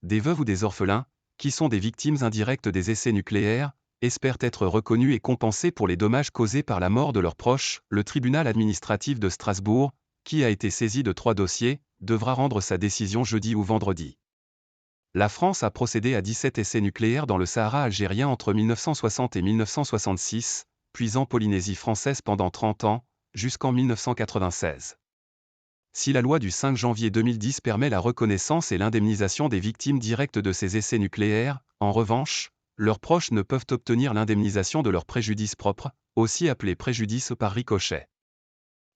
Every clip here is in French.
des veuves ou des orphelins, qui sont des victimes indirectes des essais nucléaires, espèrent être reconnus et compensés pour les dommages causés par la mort de leurs proches. Le tribunal administratif de Strasbourg, qui a été saisi de 3 dossiers, devra rendre sa décision jeudi ou vendredi. La France a procédé à 17 essais nucléaires dans le Sahara algérien entre 1960 et 1966, puis en Polynésie française pendant 30 ans, jusqu'en 1996. Si la loi du 5 janvier 2010 permet la reconnaissance et l'indemnisation des victimes directes de ces essais nucléaires, en revanche, leurs proches ne peuvent obtenir l'indemnisation de leurs préjudices propres, aussi appelés préjudices par ricochet.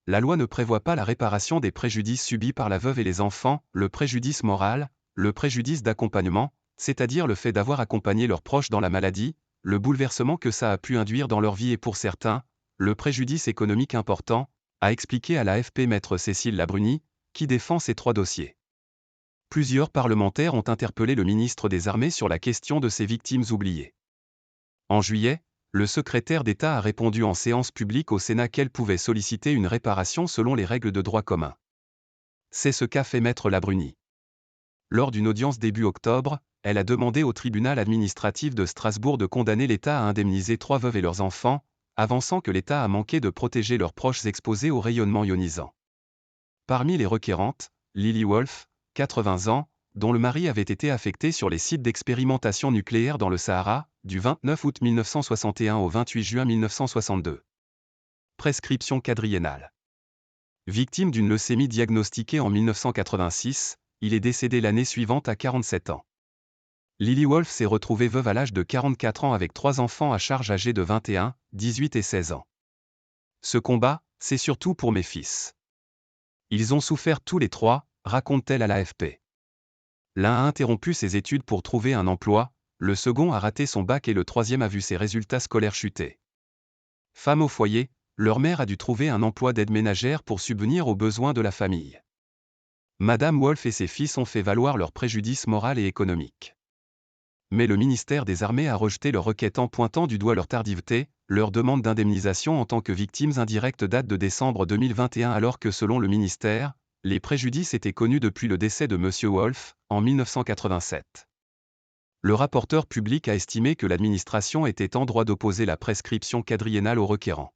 La loi ne prévoit pas la réparation des préjudices subis par la veuve et les enfants, le préjudice moral, le préjudice d'accompagnement, c'est-à-dire le fait d'avoir accompagné leurs proches dans la maladie, le bouleversement que ça a pu induire dans leur vie et pour certains, le préjudice économique important, a expliqué à l'AFP Maître Cécile Labrunie, qui défend ces 3 dossiers. Plusieurs parlementaires ont interpellé le ministre des Armées sur la question de ces victimes oubliées. En juillet, le secrétaire d'État a répondu en séance publique au Sénat qu'elle pouvait solliciter une réparation selon les règles de droit commun. C'est ce qu'a fait Maître Labrunie. Lors d'une audience début octobre, elle a demandé au tribunal administratif de Strasbourg de condamner l'État à indemniser 3 veuves et leurs enfants, avançant que l'État a manqué de protéger leurs proches exposés au rayonnement ionisant. Parmi les requérantes, Lily Wolf, 80 ans, dont le mari avait été affecté sur les sites d'expérimentation nucléaire dans le Sahara, du 29 août 1961 au 28 juin 1962. Prescription quadriennale. Victime d'une leucémie diagnostiquée en 1986, il est décédé l'année suivante à 47 ans. Lily Wolf s'est retrouvée veuve à l'âge de 44 ans avec 3 enfants à charge âgés de 21, 18 et 16 ans. Ce combat, c'est surtout pour mes fils. Ils ont souffert tous les 3, raconte-t-elle à l'AFP. L'un a interrompu ses études pour trouver un emploi, le second a raté son bac et le troisième a vu ses résultats scolaires chuter. Femme au foyer, leur mère a dû trouver un emploi d'aide ménagère pour subvenir aux besoins de la famille. Madame Wolf et ses fils ont fait valoir leur préjudice moral et économique. Mais le ministère des Armées a rejeté leur requête en pointant du doigt leur tardiveté. Leur demande d'indemnisation en tant que victimes indirectes date de décembre 2021 alors que selon le ministère, les préjudices étaient connus depuis le décès de M. Wolf, en 1987. Le rapporteur public a estimé que l'administration était en droit d'opposer la prescription quadriennale aux requérants.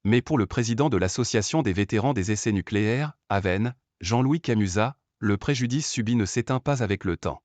Mais pour le président de l'Association des vétérans des essais nucléaires, AVEN, Jean-Louis Camusat, le préjudice subi ne s'éteint pas avec le temps.